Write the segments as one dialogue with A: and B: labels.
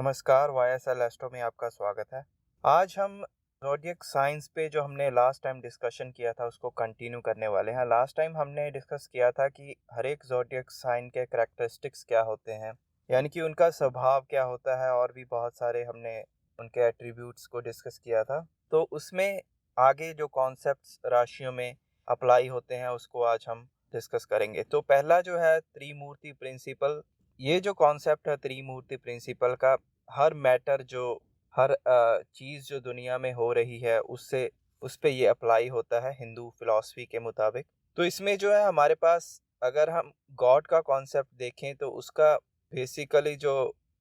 A: नमस्कार, YSL astro में आपका स्वागत है। आज हम ज़ोडिएक साइंस पे जो हमने लास्ट टाइम डिस्कशन किया था उसको कंटिन्यू करने वाले हैं। लास्ट टाइम हमने डिस्कस किया था कि हर एक ज़ोडिएक साइन के करैक्टरिस्टिक्स क्या होते हैं, यानी कि उनका स्वभाव क्या होता है, और भी बहुत सारे हमने उनके एट्रीब्यूट्स को डिस्कस किया था। तो उसमें आगे जो कॉन्सेप्ट्स राशियों में अप्लाई होते हैं उसको आज हम डिस्कस करेंगे। तो पहला जो है त्रिमूर्ति प्रिंसिपल, ये जो कॉन्सेप्ट है त्रिमूर्ति प्रिंसिपल का, हर मैटर जो हर चीज़ जो दुनिया में हो रही है उससे उस पे ये अप्लाई होता है हिंदू फिलॉसफी के मुताबिक। तो इसमें जो है हमारे पास, अगर हम गॉड का कॉन्सेप्ट देखें तो उसका बेसिकली जो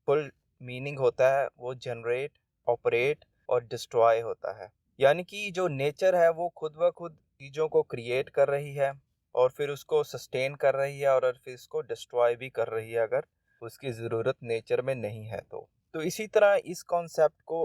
A: फुल मीनिंग होता है वो जनरेट, ऑपरेट और डिस्ट्रॉय होता है। यानी कि जो नेचर है वो खुद ब खुद चीज़ों को क्रिएट कर रही है और फिर उसको सस्टेन कर रही है और फिर इसको डिस्ट्रॉय भी कर रही है अगर उसकी ज़रूरत नेचर में नहीं है तो इसी तरह इस कॉन्सेप्ट को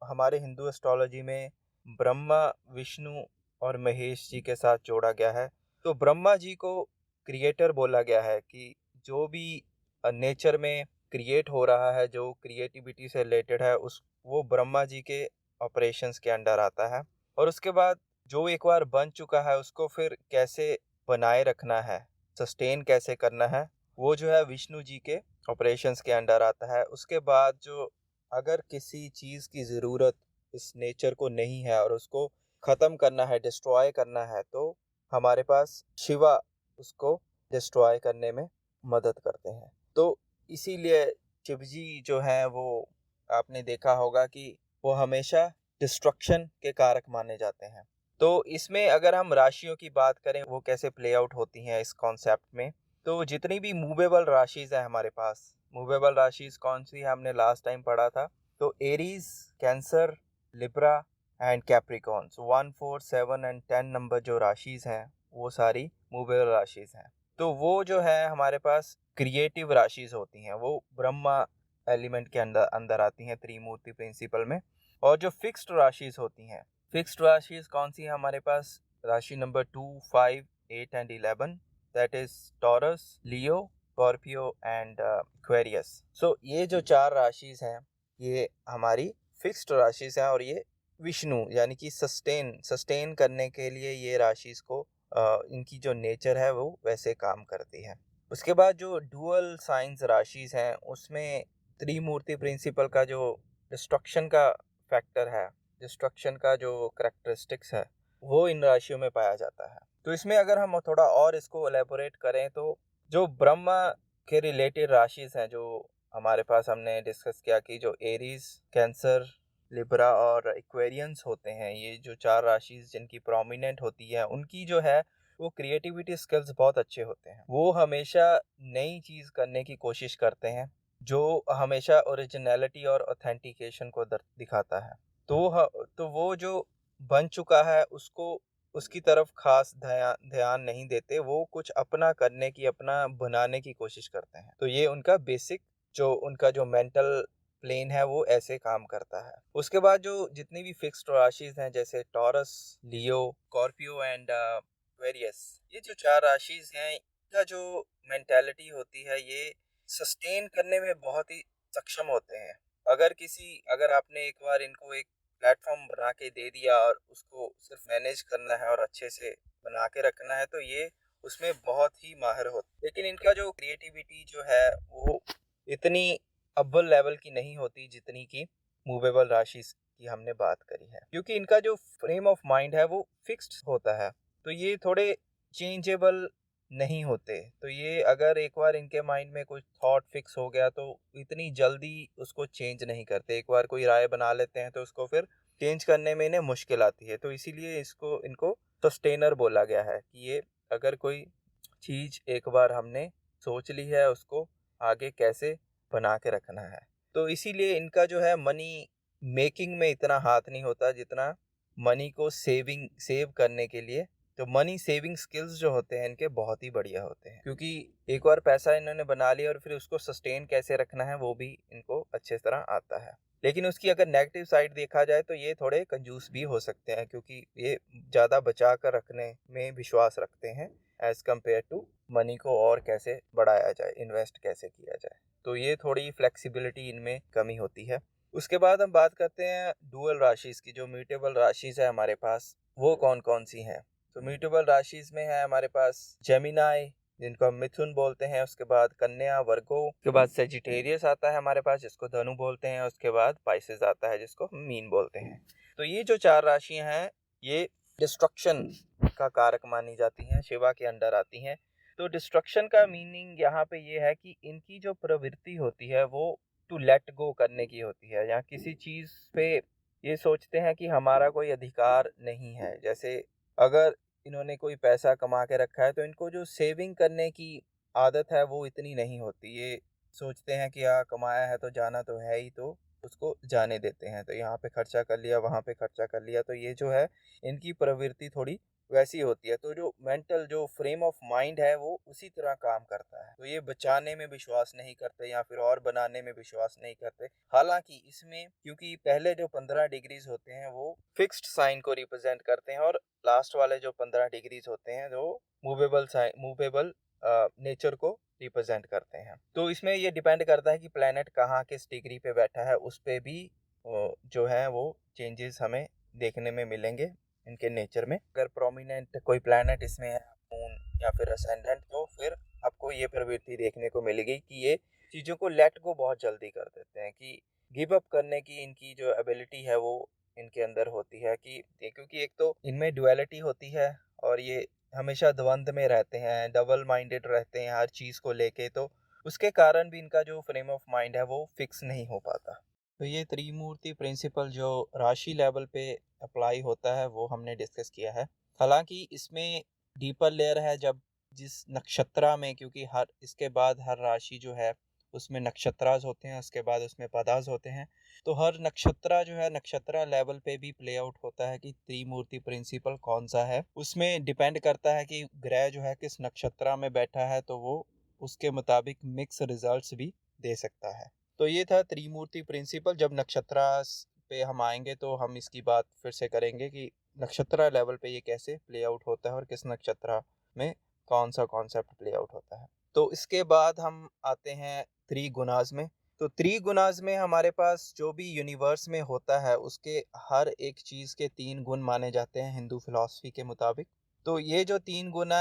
A: हमारे हिंदू एस्ट्रोलॉजी में ब्रह्मा, विष्णु और महेश जी के साथ जोड़ा गया है। तो ब्रह्मा जी को क्रिएटर बोला गया है कि जो भी नेचर में क्रिएट हो रहा है, जो क्रिएटिविटी से रिलेटेड है, उस वो ब्रह्मा जी के ऑपरेशंस के अंडर आता है। और उसके बाद जो एक बार बन चुका है उसको फिर कैसे बनाए रखना है, सस्टेन कैसे करना है, वो जो है विष्णु जी के ऑपरेशंस के अंडर आता है। उसके बाद जो अगर किसी चीज़ की ज़रूरत इस नेचर को नहीं है और उसको ख़त्म करना है, डिस्ट्रॉय करना है, तो हमारे पास शिवा उसको डिस्ट्रॉय करने में मदद करते हैं। तो इसीलिए शिव जी जो हैं वो, आपने देखा होगा कि वो हमेशा डिस्ट्रक्शन के कारक माने जाते हैं। तो इसमें अगर हम राशियों की बात करें वो कैसे प्ले आउट होती हैं इस कॉन्सेप्ट में, तो जितनी भी मूवेबल राशिज़ हैं हमारे पास, मूवेबल राशिज़ कौन सी है हमने लास्ट टाइम पढ़ा था, तो Aries, cancer, Libra and Capricorns, 1, 4, 7 and 10 number जो राशिज़ हैं वो सारी मूवेबल राशिज़ हैं। तो वो जो है हमारे पास क्रिएटिव राशिज़ होती हैं, वो ब्रह्मा एलिमेंट के अंदर अंदर आती हैं त्रिमूर्ति प्रिंसिपल में। और जो फिक्स्ड राशिज़ होती हैं, फिक्स्ड राशिज़ कौन सी है हमारे पास, राशि number 2, 5, 8 and 11, that is Taurus, Leo, Scorpio and Aquarius. So ये जो चार राशिज़ हैं ये हमारी फिक्स्ड राशिज़ हैं और ये विष्णु यानी कि सस्टेन करने के लिए ये राशिज़ को इनकी जो नेचर है वो वैसे काम करती है। उसके बाद जो डुअल साइंस राशिज़ हैं उसमें त्रिमूर्ति प्रिंसिपल का जो डिस्ट्रक्शन का फैक्टर है, डिस्ट्रक्शन का जो करैक्टरिस्टिक्स है, वो इन राशियों में पाया जाता है। तो इसमें अगर हम थोड़ा और इसको एलेबोरेट करें तो जो ब्रह्मा के रिलेटेड राशिज़ हैं, जो हमारे पास हमने डिस्कस किया कि जो एरीज, कैंसर, लिब्रा और एक्वेरियंस होते हैं, ये जो चार राशिज़ जिनकी प्रोमिनेंट होती है, उनकी जो है वो क्रिएटिविटी स्किल्स बहुत अच्छे होते हैं। वो हमेशा नई चीज़ करने की कोशिश करते हैं जो हमेशा ओरिजिनलिटी और ऑथेंटिकेशन को दिखाता है। तो वो जो बन चुका है उसको, उसकी तरफ खास ध्यान नहीं देते, वो कुछ अपना करने की, अपना बनाने की कोशिश करते हैं। तो ये उनका बेसिक जो उनका जो मेंटल प्लेन है वो ऐसे काम करता है। उसके बाद जो जितनी भी फिक्स्ड राशिज हैं जैसे taurus, Leo, Scorpio and Aquarius, ये जो चार राशिज हैं इनका जो मेंटालिटी होती है ये सस्टेन करने में बहुत ही सक्षम होते हैं। अगर आपने एक बार इनको एक प्लेटफॉर्म बना के दे दिया और उसको सिर्फ मैनेज करना है और अच्छे से बना के रखना है तो ये उसमें बहुत ही माहिर होते। लेकिन इनका जो क्रिएटिविटी जो है वो इतनी अव्वल लेवल की नहीं होती जितनी की मूवेबल राशि की हमने बात करी है, क्योंकि इनका जो फ्रेम ऑफ माइंड है वो फिक्स्ड होता है। तो ये थोड़े चेंजेबल नहीं होते। तो ये अगर एक बार इनके माइंड में कुछ थॉट फिक्स हो गया तो इतनी जल्दी उसको चेंज नहीं करते। एक बार कोई राय बना लेते हैं तो उसको फिर चेंज करने में इन्हें मुश्किल आती है। तो इसीलिए इनको सस्टेनर बोला गया है कि ये अगर कोई चीज़ एक बार हमने सोच ली है उसको आगे कैसे बना के रखना है। तो इसीलिए इनका जो है मनी मेकिंग में इतना हाथ नहीं होता जितना मनी को सेव करने के लिए। तो मनी सेविंग स्किल्स जो होते हैं इनके बहुत ही बढ़िया होते हैं, क्योंकि एक बार पैसा इन्होंने बना लिया और फिर उसको सस्टेन कैसे रखना है वो भी इनको अच्छे तरह आता है। लेकिन उसकी अगर नेगेटिव साइड देखा जाए तो ये थोड़े कंजूस भी हो सकते हैं, क्योंकि ये ज़्यादा बचा कर रखने में विश्वास रखते हैं एज़ कम्पेयर टू मनी को और कैसे बढ़ाया जाए, इन्वेस्ट कैसे किया जाए। तो ये थोड़ी फ्लेक्सिबिलिटी इनमें कमी होती है। उसके बाद हम बात करते हैं डुअल राशिज़ की। जो म्यूटेबल राशिज़ है हमारे पास, वो कौन कौन सी हैं। तो म्यूटेबल राशिज़ में है हमारे पास जेमिनाई, जिनको हम मिथुन बोलते हैं, उसके बाद कन्या, वर्गो, उसके बाद सेजिटेरियस आता है हमारे पास, जिसको धनु बोलते हैं, उसके बाद पाइसेस आता है, जिसको हम मीन बोलते हैं। तो ये जो 4 राशियां हैं, ये डिस्ट्रक्शन का कारक मानी जाती हैं, शिवा के अंडर आती हैं। तो डिस्ट्रक्शन का मीनिंग यहाँ पे ये है कि इनकी जो प्रवृत्ति होती है वो टू लेट गो करने की होती है, या किसी चीज़ पे ये सोचते हैं कि हमारा कोई अधिकार नहीं है। जैसे अगर इन्होंने कोई पैसा कमा के रखा है तो इनको जो सेविंग करने की आदत है वो इतनी नहीं होती। ये सोचते हैं कि हाँ, कमाया है तो जाना तो है ही, तो उसको जाने देते हैं। तो यहाँ पे खर्चा कर लिया, वहाँ पे खर्चा कर लिया, तो ये जो है इनकी प्रवृत्ति थोड़ी वैसी होती है। तो जो मेंटल जो फ्रेम ऑफ माइंड है वो उसी तरह काम करता है। तो ये बचाने में विश्वास नहीं करते या फिर और बनाने में विश्वास नहीं करते। हालांकि इसमें क्योंकि पहले जो 15 डिग्रीज होते हैं वो फिक्स्ड साइन को रिप्रेजेंट करते हैं, और लास्ट वाले जो 15 डिग्रीज होते हैं जो मूवेबल नेचर को रिप्रेजेंट करते हैं। तो इसमें ये डिपेंड करता है कि प्लेनेट कहाँ किस डिग्री पे बैठा है, उस पे भी जो है वो चेंजेस हमें देखने में मिलेंगे इनके नेचर में। अगर प्रोमिनेंट कोई प्लैनेट इसमें है, मून या फिर असेंडेंट, तो फिर आपको ये प्रवृत्ति देखने को मिलेगी कि ये चीज़ों को लेट गो बहुत जल्दी कर देते हैं, कि गिव अप करने की इनकी जो एबिलिटी है वो इनके अंदर होती है। कि क्योंकि एक तो इनमें डुअलिटी होती है और ये हमेशा द्वंद में रहते हैं, डबल माइंडेड रहते हैं हर चीज़ को लेके, तो उसके कारण भी इनका जो फ्रेम ऑफ माइंड है वो फिक्स नहीं हो पाता। तो ये त्रिमूर्ति प्रिंसिपल जो राशि लेवल पे अप्लाई होता है वो हमने डिस्कस किया है। हालांकि इसमें डीपर लेयर है, जब जिस नक्षत्रा में, क्योंकि हर इसके बाद हर राशि जो है उसमें नक्षत्रास होते हैं, उसके बाद उसमें पदास होते हैं। तो हर नक्षत्रा जो है नक्षत्रा लेवल पे भी प्ले आउट होता है कि त्रिमूर्ति प्रिंसिपल कौन सा है। उसमें डिपेंड करता है कि ग्रह जो है किस नक्षत्रा में बैठा है, तो वो उसके मुताबिक मिक्स रिजल्ट्स भी दे सकता है। तो ये था त्रिमूर्ति प्रिंसिपल। जब नक्षत्रास पे हम आएंगे तो हम इसकी बात फिर से करेंगे कि नक्षत्र लेवल पे ये कैसे प्ले आउट होता है और किस नक्षत्र में कौन सा कॉन्सेप्ट प्ले आउट होता है। तो इसके बाद हम आते हैं त्रिगुणाज में। तो त्रिगुणाज में हमारे पास जो भी यूनिवर्स में होता है उसके हर एक चीज़ के 3 गुण माने जाते हैं हिंदू फिलॉसफी के मुताबिक। तो ये जो 3 गुण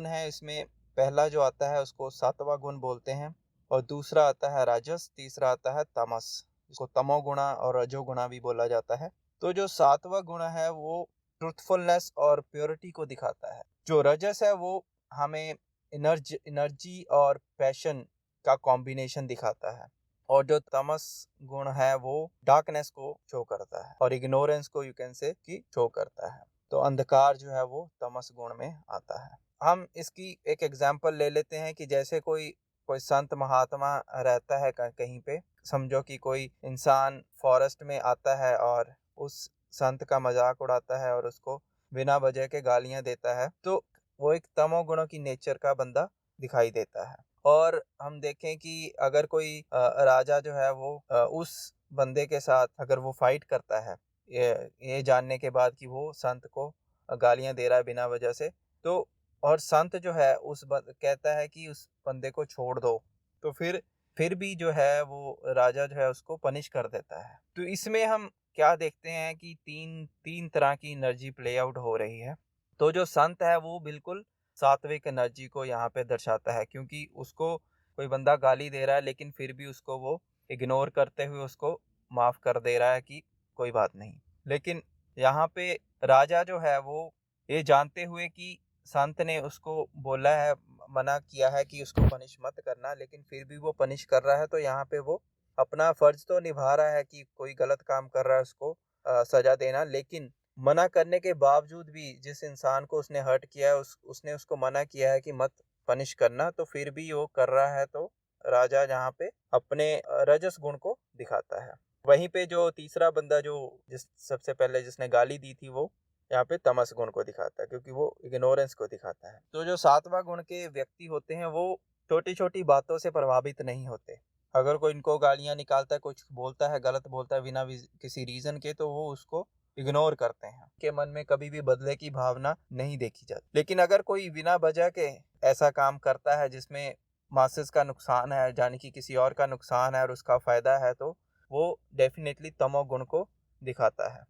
A: है, इसमें पहला जो आता है उसको सातवां गुण बोलते हैं, और दूसरा आता है राजस, तीसरा आता है तमस, जिसको तमोगुणा और रजोगुणा भी बोला जाता है। तो जो सातवां गुण है वो ट्रुथफुलनेस और प्योरिटी को दिखाता है। जो रजस है वो हमें एनर्जी और पैशन का कॉम्बिनेशन दिखाता है, और जो तमस गुण है वो डार्कनेस को शो करता है और इग्नोरेंस को यू कैन से कि शो करता है। तो अंधकार जो है वो तमस गुण में आता है। हम इसकी एक एग्जांपल ले लेते हैं कि जैसे कोई कोई संत महात्मा रहता है कहीं पे। समझो कि कोई इंसान फॉरेस्ट में आता है और उस संत का मजाक उड़ाता है और उसको बिना वजह के गालियां देता है, तो वो एक तमोगुणों की नेचर का बंदा दिखाई देता है। और हम देखें कि अगर कोई राजा जो है वो उस बंदे के साथ अगर वो फाइट करता है, ये जानने के बाद कि वो संत को गालियां दे रहा है बिना वजह से, तो और संत जो है कहता है कि उस बंदे को छोड़ दो, तो फिर भी जो है वो राजा जो है उसको पनिश कर देता है। तो इसमें हम क्या देखते हैं कि तीन तीन तरह की एनर्जी प्ले आउट हो रही है। तो जो संत है वो बिल्कुल सात्विक एनर्जी को यहाँ पे दर्शाता है, क्योंकि उसको कोई बंदा गाली दे रहा है लेकिन फिर भी उसको वो इग्नोर करते हुए उसको माफ कर दे रहा है कि कोई बात नहीं। लेकिन यहाँ पे राजा जो है वो ये जानते हुए कि संत ने उसको बोला है, मना किया है कि उसको पनिश मत करना, लेकिन फिर भी वो पनिश कर रहा है, तो यहाँ पे वो अपना फर्ज तो निभा रहा है कि कोई गलत काम कर रहा है उसको सजा देना, लेकिन मना करने के बावजूद भी जिस इंसान को उसने हर्ट किया है उसने उसको मना किया है कि मत पनिश करना, तो फिर भी वो कर रहा है। तो राजा यहाँ पे अपने रजस गुण को दिखाता है। वहीं पे जो तीसरा बंदा जो जिस सबसे पहले जिसने गाली दी थी, वो यहाँ पे तमस गुण को दिखाता है, क्योंकि वो इग्नोरेंस को दिखाता है। तो जो सातवां गुण के व्यक्ति होते हैं वो छोटी छोटी बातों से प्रभावित नहीं होते। अगर कोई इनको गालियां निकालता है, कुछ बोलता है, गलत बोलता है बिना किसी रीजन के, तो वो उसको इग्नोर करते हैं, के मन में कभी भी बदले की भावना नहीं देखी जाती। लेकिन अगर कोई बिना वजह के ऐसा काम करता है जिसमें मासेस का नुकसान है, यानी कि किसी और का नुकसान है और उसका फायदा है, तो वो डेफिनेटली तमोगुण को दिखाता है।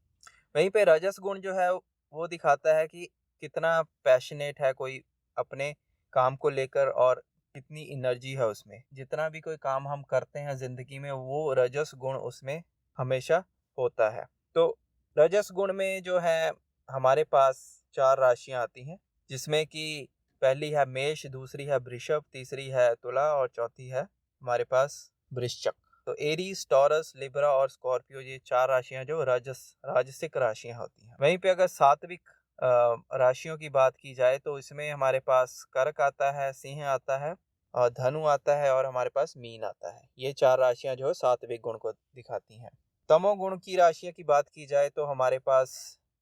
A: वहीं पे रजस गुण जो है वो दिखाता है कि कितना पैशनेट है कोई अपने काम को लेकर और कितनी एनर्जी है उसमें। जितना भी कोई काम हम करते हैं ज़िंदगी में, वो रजस गुण उसमें हमेशा होता है। तो रजस गुण में जो है हमारे पास 4 राशियां आती हैं, जिसमें कि पहली है मेष, दूसरी है वृषभ, तीसरी है तुला और चौथी है हमारे पास वृश्चिक। तो एरीज, टॉरस, लिब्रा और स्कॉर्पियो, ये 4 राशियां जो राजसिक राशियां होती हैं। वहीं पे अगर सात्विक राशियों की बात की जाए तो इसमें हमारे पास कर्क आता है, सिंह आता है और धनु आता है और हमारे पास मीन आता है। ये 4 राशियां जो है सात्विक गुण को दिखाती हैं। तमोगुण की राशियों की बात की जाए तो हमारे पास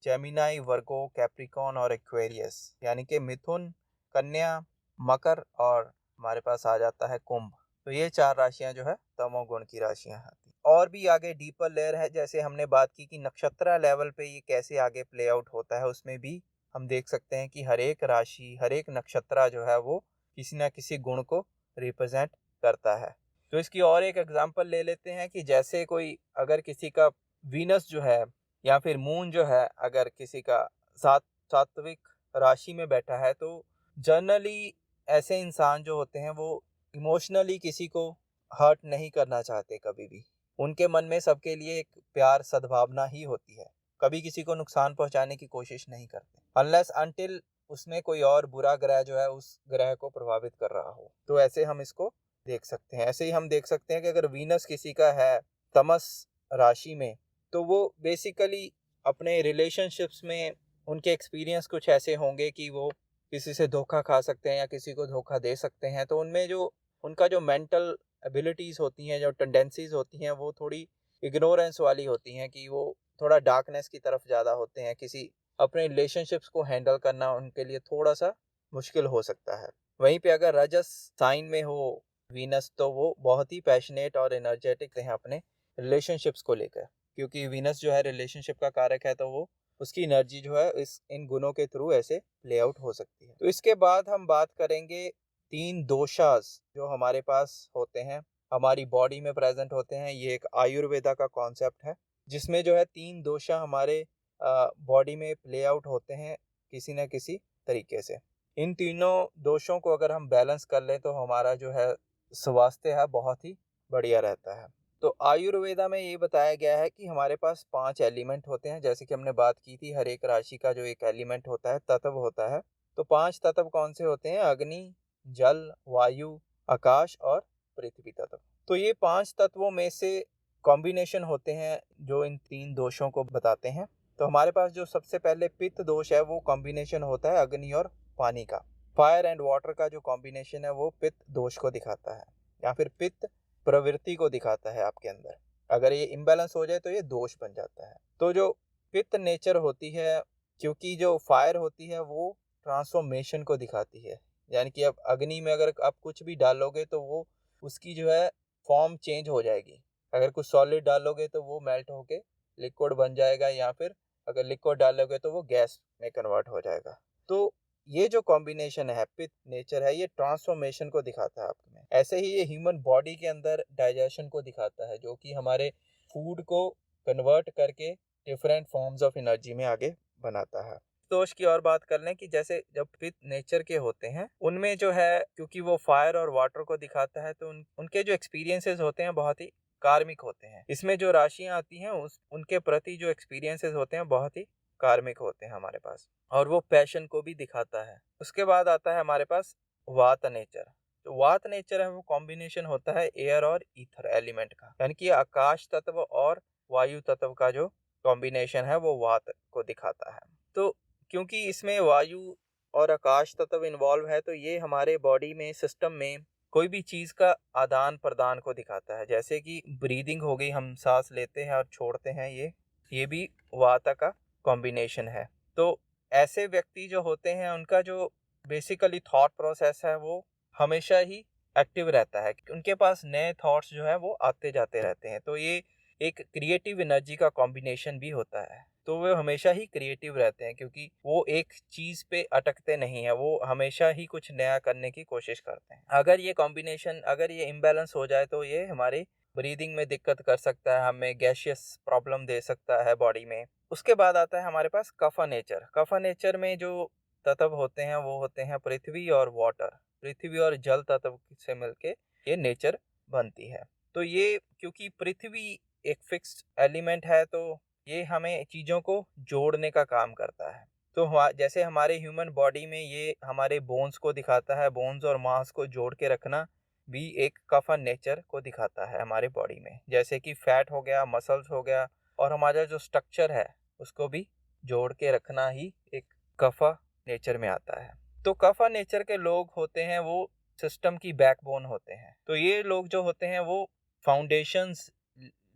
A: जेमिनाई, वर्गो, कैप्रिकॉन और एक्वेरियस, यानी कि मिथुन, कन्या, मकर और हमारे पास आ जाता है कुंभ। तो ये 4 राशियां जो है तमोगुण की राशियां आती हैं। और भी आगे डीपर लेयर है, जैसे हमने बात की कि नक्षत्र लेवल पे ये कैसे आगे प्ले आउट होता है, उसमें भी हम देख सकते हैं कि हर एक राशि, हर एक नक्षत्र जो है वो किसी ना किसी गुण को रिप्रेजेंट करता है। तो इसकी और एक एग्जांपल ले लेते हैं कि जैसे कोई अगर किसी का वीनस जो है या फिर मून जो है अगर किसी का सात्विक राशि में बैठा है, तो जनरली ऐसे इंसान जो होते हैं वो इमोशनली किसी को हर्ट नहीं करना चाहते कभी भी। उनके मन में सबके लिए एक प्यार, सद्भावना ही होती है। कभी किसी को नुकसान पहुंचाने की कोशिश नहीं करते, अनलेस अनटिल उसमें कोई और बुरा ग्रह जो है उस ग्रह को प्रभावित कर रहा हो। तो ऐसे हम इसको देख सकते हैं। ऐसे ही हम देख सकते हैं कि अगर वीनस किसी का है तमस राशि में, तो वो बेसिकली अपने रिलेशनशिप्स में उनके एक्सपीरियंस कुछ ऐसे होंगे कि वो किसी से धोखा खा सकते हैं या किसी को धोखा दे सकते हैं। तो उनमें जो उनका जो मेंटल एबिलिटीज़ होती हैं, जो टेंडेंसीज होती हैं, वो थोड़ी इग्नोरेंस वाली होती हैं कि वो थोड़ा डार्कनेस की तरफ ज़्यादा होते हैं। किसी अपने रिलेशनशिप्स को हैंडल करना उनके लिए थोड़ा सा मुश्किल हो सकता है। वहीं पे अगर रजस साइन में हो वीनस, तो वो बहुत ही पैशनेट और एनर्जेटिक हैं अपने रिलेशनशिप्स को लेकर, क्योंकि वीनस जो है रिलेशनशिप का कारक है, तो वो उसकी एनर्जी जो है इन गुणों के थ्रू ऐसे प्ले आउट हो सकती है। तो इसके बाद हम बात करेंगे 3 दोषास जो हमारे पास होते हैं, हमारी बॉडी में प्रेजेंट होते हैं। ये एक आयुर्वेदा का कॉन्सेप्ट है, जिसमें जो है 3 दोषा हमारे बॉडी में प्ले आउट होते हैं किसी न किसी तरीके से। इन तीनों दोषों को अगर हम बैलेंस कर लें तो हमारा जो है स्वास्थ्य है बहुत ही बढ़िया रहता है। तो आयुर्वेदा में ये बताया गया है कि हमारे पास 5 एलिमेंट होते हैं, जैसे कि हमने बात की थी हर एक राशि का जो एक एलिमेंट होता है, तत्व होता है। तो 5 तत्व कौन से होते हैं? अग्नि, जल, वायु, आकाश और पृथ्वी तत्व। तो ये 5 तत्वों में से कॉम्बिनेशन होते हैं जो इन 3 दोषों को बताते हैं। तो हमारे पास जो सबसे पहले पित्त दोष है वो कॉम्बिनेशन होता है अग्नि और पानी का। फायर एंड वाटर का जो कॉम्बिनेशन है वो पित्त दोष को दिखाता है, या फिर पित्त प्रवृत्ति को दिखाता है आपके अंदर। अगर ये इम्बैलेंस हो जाए तो ये दोष बन जाता है। तो जो पित्त नेचर होती है, क्योंकि जो फायर होती है वो ट्रांसफॉर्मेशन को दिखाती है, यानी कि अब अग्नि में अगर आप कुछ भी डालोगे तो वो उसकी जो है फॉर्म चेंज हो जाएगी। अगर कुछ सॉलिड डालोगे तो वो मेल्ट होके लिक्विड बन जाएगा, या फिर अगर लिक्विड डालोगे तो वो गैस में कन्वर्ट हो जाएगा। तो ये जो कॉम्बिनेशन है, पित्त नेचर है, ये ट्रांसफॉर्मेशन को दिखाता है आपके में। ऐसे ही ये ह्यूमन बॉडी के अंदर डाइजेशन को दिखाता है, जो कि हमारे फूड को कन्वर्ट करके डिफरेंट फॉर्म्स ऑफ एनर्जी में आगे बनाता है। दोष की और बात कर लें कि जैसे जब पित्त नेचर के होते हैं उनमें जो है, क्योंकि वो फायर और वाटर को दिखाता है, तो उनके जो एक्सपीरियंसेस होते हैं बहुत ही कार्मिक होते हैं। इसमें जो राशियां आती हैं उनके प्रति जो एक्सपीरियंसेस होते हैं बहुत ही कार्मिक होते हैं हमारे पास, और वो पैशन को भी दिखाता है। उसके बाद आता है हमारे पास वात नेचर। तो वात नेचर है वो कॉम्बिनेशन होता है एयर और ईथर एलिमेंट का, यानी कि आकाश तत्व और वायु तत्व का जो कॉम्बिनेशन है वो वात को दिखाता है। तो क्योंकि इसमें वायु और आकाश तत्व इन्वॉल्व है, तो ये हमारे बॉडी में, सिस्टम में कोई भी चीज का आदान प्रदान को दिखाता है। जैसे कि ब्रीदिंग हो गई, हम सांस लेते हैं और छोड़ते हैं, ये भी वात का कॉम्बिनेशन है। तो ऐसे व्यक्ति जो होते हैं उनका जो बेसिकली थॉट प्रोसेस है वो हमेशा ही एक्टिव रहता है। उनके पास नए थॉट्स जो है वो आते जाते रहते हैं। तो ये एक क्रिएटिव एनर्जी का कॉम्बिनेशन भी होता है। तो वो हमेशा ही क्रिएटिव रहते हैं, क्योंकि वो एक चीज़ पे अटकते नहीं हैं, वो हमेशा ही कुछ नया करने की कोशिश करते हैं। अगर ये कॉम्बिनेशन, अगर ये इम्बैलेंस हो जाए तो ये हमारे ब्रीदिंग में दिक्कत कर सकता है, हमें गैसियस प्रॉब्लम दे सकता है बॉडी में। उसके बाद आता है हमारे पास कफा नेचर। कफा नेचर में जो तत्व होते हैं वो होते हैं पृथ्वी और वाटर। पृथ्वी और जल तत्व से मिलके ये नेचर बनती है। तो ये क्योंकि पृथ्वी एक फिक्स्ड एलिमेंट है, तो ये हमें चीज़ों को जोड़ने का काम करता है। तो जैसे हमारे ह्यूमन बॉडी में ये हमारे बोन्स को दिखाता है, बोन्स और मांस को जोड़ के रखना भी एक कफन नेचर को दिखाता है हमारे बॉडी में। जैसे कि फैट हो गया, मसल्स हो गया, और हमारा जो स्ट्रक्चर है उसको भी जोड़ के रखना ही एक कफा नेचर में आता है। तो कफा नेचर के लोग होते हैं वो सिस्टम की बैकबोन होते हैं। तो ये लोग जो होते हैं वो फाउंडेशंस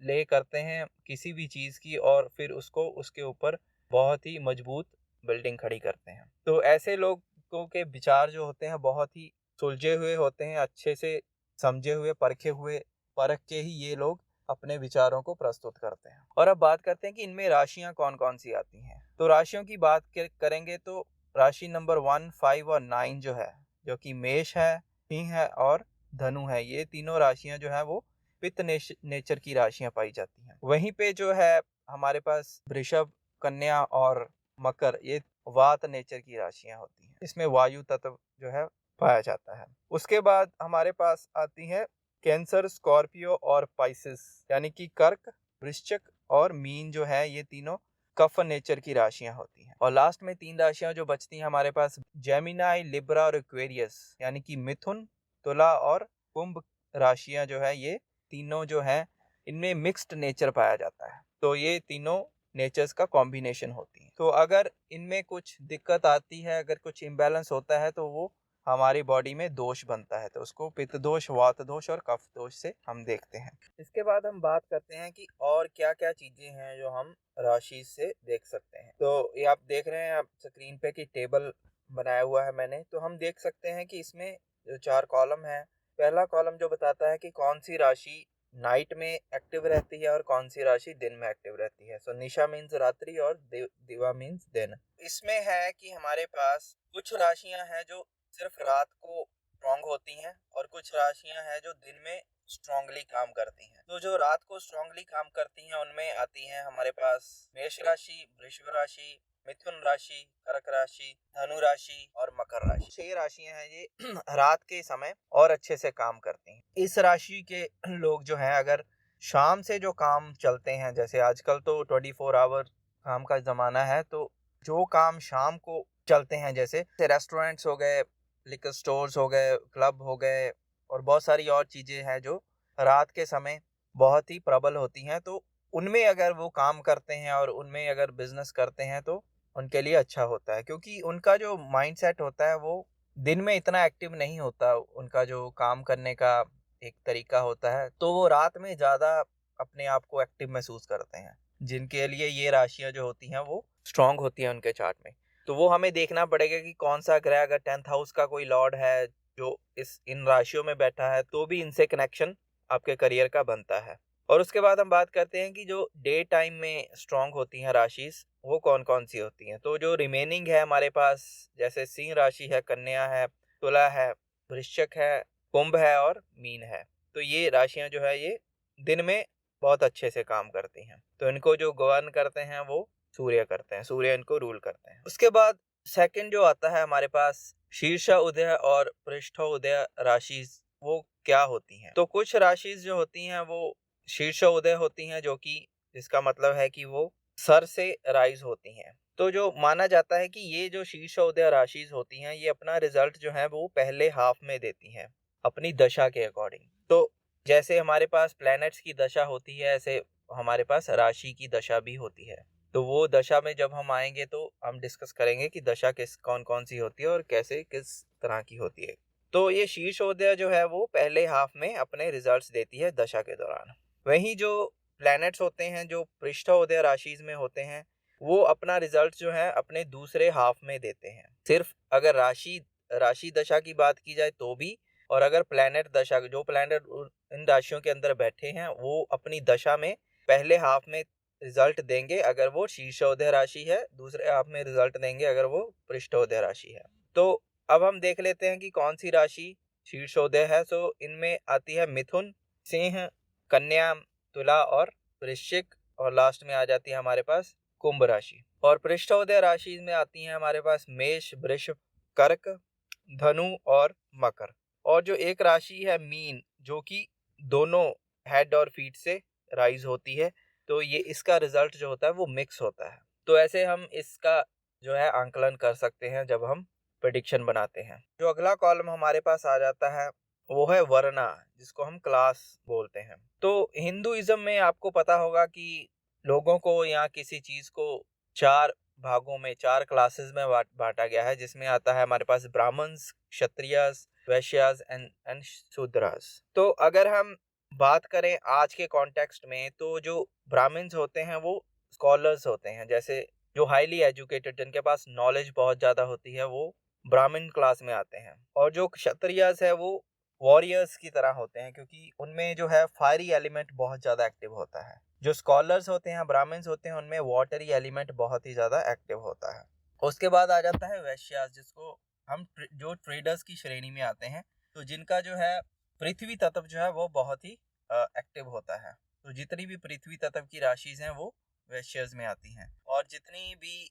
A: ले करते हैं किसी भी चीज़ की, और फिर उसको उसके ऊपर बहुत ही मजबूत बिल्डिंग खड़ी करते हैं। तो ऐसे लोगों के विचार जो होते हैं बहुत ही सुलझे हुए होते हैं, अच्छे से समझे हुए, परखे हुए, परख के ही ये लोग अपने विचारों को प्रस्तुत करते हैं। और अब बात करते हैं कि इनमें राशियां कौन कौन सी आती हैं। तो राशियों की बात करेंगे तो राशि नंबर 1, 5 और 9 जो है, जो कि मेष है, सिंह है और धनु है, ये तीनों राशियां जो है वो पित्त नेचर की राशियां पाई जाती हैं। वहीं पे जो है हमारे पास वृषभ, कन्या और मकर, ये वात नेचर की राशियां होती हैं। इसमें वायु तत्व जो है पाया जाता है। उसके बाद हमारे पास आती है कैंसर, स्कॉर्पियो और पाइसिस, यानी कि कर्क, वृश्चिक और मीन जो है, ये तीनों कफ नेचर की राशियां होती हैं। और लास्ट में 3 राशियां जो बचती हैं हमारे पास, जेमिनाई, लिब्रा और एक्वेरियस, यानी कि मिथुन, तुला और कुंभ राशियां जो है, ये तीनों जो है इनमें मिक्स्ड नेचर पाया जाता है। तो ये तीनों नेचर्स का कॉम्बिनेशन होती है। तो अगर इनमें कुछ दिक्कत आती है, अगर कुछ इम्बैलेंस होता है, तो वो हमारी बॉडी में दोष बनता है। तो उसको पित्त दोष, वात दोष और कफ दोष से हम देखते हैं। इसके बाद हम बात करते हैं कि और क्या क्या चीजें हैं जो हम राशि से देख सकते हैं। तो ये आप देख रहे हैं आप स्क्रीन पे कि टेबल बनाया हुआ है मैंने। तो हम देख सकते हैं कि इसमें जो 4 कॉलम है, पहला कॉलम जो बताता है कि कौन सी राशि नाइट में एक्टिव रहती है और कौन सी राशि दिन में एक्टिव रहती है। सो निशा मीन्स रात्रि और दिवा मीन्स दिन। इसमें है कि हमारे पास कुछ राशियां हैं जो सिर्फ रात को स्ट्रांग होती हैं, और कुछ राशियां हैं जो दिन में स्ट्रांगली काम करती हैं। तो जो रात को स्ट्रांगली काम करती हैं उनमें आती हैं हमारे पास मेष राशि, वृषभ राशि, मिथुन राशि, कर्क राशि, धनु राशि और मकर राशि। 6 राशियां हैं ये रात के समय और अच्छे से काम करती हैं। इस राशि के लोग जो हैं, अगर शाम से जो काम चलते हैं, जैसे आजकल तो 24 आवर काम का जमाना है, तो जो काम शाम को चलते हैं, जैसे रेस्टोरेंट्स हो गए, लिकर स्टोर्स हो गए, क्लब हो गए, और बहुत सारी और चीजें हैं जो रात के समय बहुत ही प्रबल होती हैं, तो उनमें अगर वो काम करते हैं और उनमें अगर बिजनेस करते हैं तो उनके लिए अच्छा होता है, क्योंकि उनका जो माइंडसेट होता है वो दिन में इतना एक्टिव नहीं होता। उनका जो काम करने का एक तरीका होता है, तो वो रात में ज़्यादा अपने आप को एक्टिव महसूस करते हैं, जिनके लिए ये राशियां जो होती हैं वो स्ट्रांग होती हैं उनके चार्ट में। तो वो हमें देखना पड़ेगा कि कौन सा ग्रह, अगर 10th हाउस का कोई लॉर्ड है जो इन राशियों में बैठा है, तो भी इनसे कनेक्शन आपके करियर का बनता है। और उसके बाद हम बात करते हैं कि जो डे टाइम में स्ट्रांग होती हैं राशिस, वो कौन कौन सी होती हैं। तो जो रिमेनिंग है हमारे पास, जैसे सिंह राशि है, कन्या है, तुला है, वृश्चिक है, कुंभ है और मीन है। तो ये राशियां जो है ये दिन में बहुत अच्छे से काम करती हैं। तो इनको जो गवर्न करते हैं वो सूर्य करते हैं, सूर्य इनको रूल करते हैं। उसके बाद सेकंड जो आता है हमारे पास, शीर्ष उदय और पृष्ठ उदय राशि, वो क्या होती हैं। तो कुछ राशि जो होती हैं वो शीर्ष उदय होती हैं, जो कि जिसका मतलब है कि वो सर से राइज होती हैं। तो जो माना जाता है कि ये जो शीर्ष उदय राशि होती हैं, ये अपना रिजल्ट जो है वो पहले हाफ में देती हैं अपनी दशा के अकॉर्डिंग। तो जैसे हमारे पास प्लैनेट्स की दशा होती है, ऐसे हमारे पास राशि की दशा भी होती है। तो वो दशा में जब हम आएंगे तो हम डिस्कस करेंगे कि दशा कौन कौन सी होती है और कैसे किस तरह की होती है। तो ये शीर्षोदय जो है वो पहले हाफ में अपने रिजल्ट्स देती है दशा के दौरान। वहीं जो प्लैनेट्स होते हैं जो पृष्ठोदय राशि में होते हैं, वो अपना रिजल्ट जो है अपने दूसरे हाफ में देते हैं। सिर्फ अगर राशि दशा की बात की जाए तो भी, और अगर प्लैनेट दशा, जो प्लैनेट इन राशियों के अंदर बैठे हैं, वो अपनी दशा में पहले हाफ में रिजल्ट देंगे अगर वो शीर्षोदय राशि है, दूसरे हाफ में रिजल्ट देंगे अगर वो पृष्ठोदय राशि है। तो अब हम देख लेते हैं कि कौन सी राशि शीर्षोदय है। सो इनमें आती है मिथुन, सिंह, कन्या, तुला और वृश्चिक, और लास्ट में आ जाती है हमारे पास कुंभ राशि। और पृष्ठोदय राशि में आती है हमारे पास मेष, वृष, कर्क, धनु और मकर। और जो एक राशि है मीन, जो कि दोनों हेड और फीट से राइज होती है, तो ये इसका रिजल्ट जो होता है वो मिक्स होता है। तो ऐसे हम इसका जो है आंकलन कर सकते हैं जब हम प्रेडिक्शन बनाते हैं। जो अगला कॉलम हमारे पास आ जाता है वो है वर्ना, जिसको हम क्लास बोलते हैं। तो हिंदुइज्म में आपको पता होगा कि लोगों को या किसी चीज को 4 भागों में, 4 क्लासेस में बांटा गया है, जिसमें आता है हमारे पास ब्राह्मण्स, क्षत्रियस, वैश्यास एंड शूद्रास। तो अगर हम बात करें आज के कॉन्टेक्स्ट में, तो जो ब्राह्मण्स होते हैं वो स्कॉलर्स होते हैं, जैसे जो हाईली एजुकेटेड, जिनके पास नॉलेज बहुत ज्यादा होती है, वो ब्राह्मण क्लास में आते हैं। और जो क्षत्रियस है वो वॉरियर्स की तरह होते हैं, क्योंकि उनमें जो है फायरी एलिमेंट बहुत ज्यादा एक्टिव होता है। जो स्कॉलर्स होते हैं, ब्राह्मण्स होते हैं, उनमें वाटरी एलिमेंट बहुत ही ज्यादा एक्टिव होता है। उसके बाद आ जाता है वैश्यास, जिसको हम जो ट्रेडर्स की श्रेणी में आते हैं, तो जिनका जो है पृथ्वी तत्व जो है वो बहुत ही एक्टिव होता है। तो जितनी भी पृथ्वी तत्व की राशि हैं वो वैश्यस में आती हैं, और जितनी भी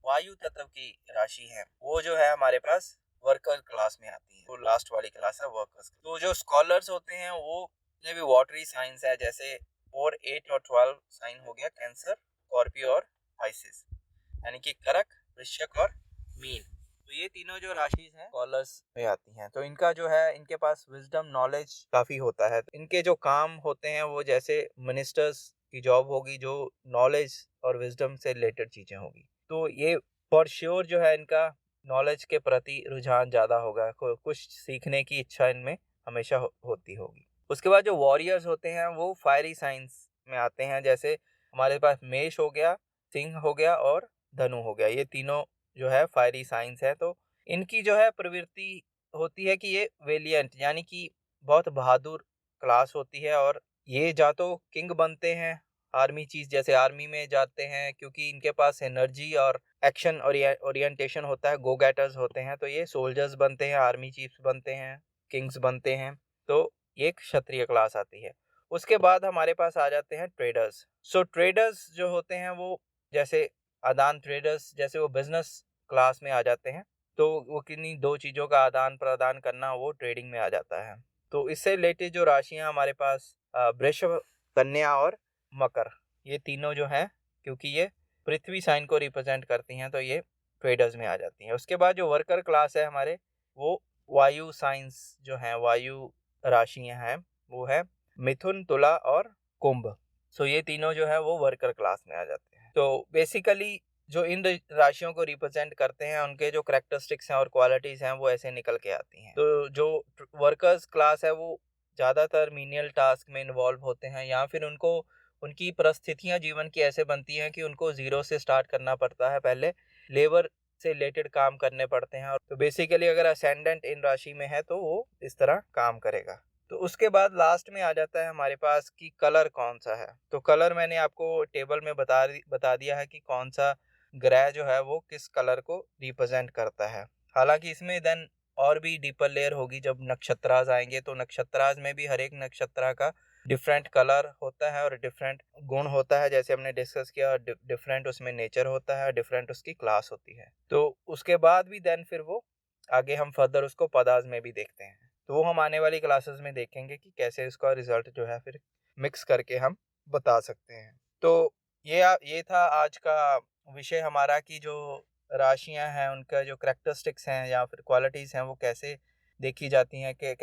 A: वायु तत्व की राशि है वो जो है हमारे पास वर्कर क्लास में आती है। तो लास्ट वाली क्लास है वर्कर्स। तो जो स्कॉलर्स होते हैं वो जितने भी वाटरी साइंस है, जैसे 4, 8 और 12 साइन हो गया, कैंसर, स्कॉर्पियो और पाइसेस, यानी कि कर्क, वृश्चिक और मीन। तो ये तीनों जो राशि हैं स्कॉलर्स में आती हैं। तो इनका जो है, इनके पास विजडम, नॉलेज काफी होता है। इनके जो काम होते हैं वो जैसे मिनिस्टर्स की जॉब होगी, जो नॉलेज और विजडम से रिलेटेड चीजें होगी। तो ये फॉर श्योर जो है इनका नॉलेज के प्रति रुझान ज्यादा होगा, कुछ सीखने की इच्छा इनमें हमेशा होती होगी। उसके बाद जो वॉरियर्स होते हैं वो फायरी साइंस में आते हैं, जैसे हमारे पास मेष हो गया, सिंह हो गया और धनु हो गया। ये तीनों जो है फायरी साइंस है। तो इनकी जो है प्रवृत्ति होती है कि ये वेलिएंट, यानी कि बहुत बहादुर क्लास होती है, और ये या तो किंग बनते हैं, आर्मी चीज जैसे आर्मी में जाते हैं, क्योंकि इनके पास एनर्जी और एक्शन ओरिएंटेशन होता है, गो गेटर्स होते हैं। तो ये सोल्जर्स बनते हैं, आर्मी चीफ्स बनते हैं, किंग्स बनते हैं। तो ये एक क्षत्रिय क्लास आती है। उसके बाद हमारे पास आ जाते हैं ट्रेडर्स। सो ट्रेडर्स जो होते हैं वो जैसे आदान ट्रेडर्स, जैसे वो बिजनेस क्लास में आ जाते हैं। तो वो किन्हीं 2 चीज़ों का आदान प्रदान करना, वो ट्रेडिंग में आ जाता है। तो इससे रिलेटेड जो राशियां हमारे पास वृष, कन्या और मकर, ये तीनों जो हैं, क्योंकि ये पृथ्वी साइन को रिप्रेजेंट करती हैं, तो ये ट्रेडर्स में आ जाती हैं। उसके बाद जो वर्कर क्लास है हमारे, वो वायु साइंस जो है, वायु राशियां हैं, वो है मिथुन, तुला और कुंभ। सो ये तीनों जो है वो वर्कर क्लास में आ जाते हैं। तो बेसिकली जो इन राशियों को रिप्रेजेंट करते हैं, उनके जो कैरेक्टरिस्टिक्स हैं और क्वालिटीज हैं वो ऐसे निकल के आती हैं। तो जो वर्कर्स क्लास है वो ज़्यादातर मीनियल टास्क में इन्वॉल्व होते हैं, या फिर उनको उनकी परिस्थितियां जीवन की ऐसे बनती हैं कि उनको ज़ीरो से स्टार्ट करना पड़ता है, पहले लेबर से रिलेटेड काम करने पड़ते हैं। और तो बेसिकली अगर असेंडेंट इन राशि में है तो वो इस तरह काम करेगा। तो उसके बाद लास्ट में आ जाता है हमारे पास कि कलर कौन सा है। तो कलर मैंने आपको टेबल में बता दिया है कि कौन सा ग्रह जो है वो किस कलर को रिप्रेजेंट करता है। हालांकि इसमें देन और भी डीपर लेयर होगी, जब नक्षत्राज आएंगे तो नक्षत्राज में भी हर एक नक्षत्र का डिफरेंट कलर होता है और डिफरेंट गुण होता है, जैसे हमने डिस्कस किया। डिफरेंट उसमें नेचर होता है, डिफरेंट उसकी क्लास होती है। तो उसके बाद भी देन फिर वो आगे हम फर्दर उसको पदार्थ में भी देखते हैं। तो वो हम आने वाली क्लासेस में देखेंगे कि कैसे इसका रिजल्ट जो है फिर मिक्स करके हम बता सकते हैं। तो ये था आज का विषय हमारा, कि जो राशियां हैं उनका जो कैरेक्टरिस्टिक्स हैं या फिर क्वालिटीज़ हैं वो कैसे देखी जाती हैं, कि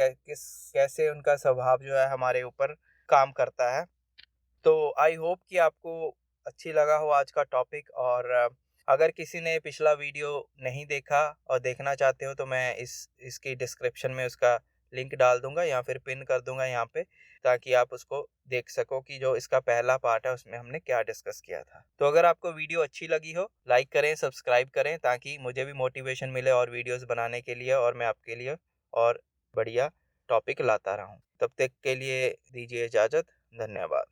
A: कैसे उनका स्वभाव जो है हमारे ऊपर काम करता है। तो आई होप कि आपको अच्छी लगा हो आज का टॉपिक। और अगर किसी ने पिछला वीडियो नहीं देखा और देखना चाहते हो तो मैं इसकी डिस्क्रिप्शन में उसका लिंक डाल दूंगा या फिर पिन कर दूंगा यहाँ पे, ताकि आप उसको देख सको कि जो इसका पहला पार्ट है उसमें हमने क्या डिस्कस किया था। तो अगर आपको वीडियो अच्छी लगी हो, लाइक करें, सब्सक्राइब करें, ताकि मुझे भी मोटिवेशन मिले और वीडियोस बनाने के लिए, और मैं आपके लिए और बढ़िया टॉपिक लाता रहूं। तब तक के लिए दीजिए इजाज़त। धन्यवाद।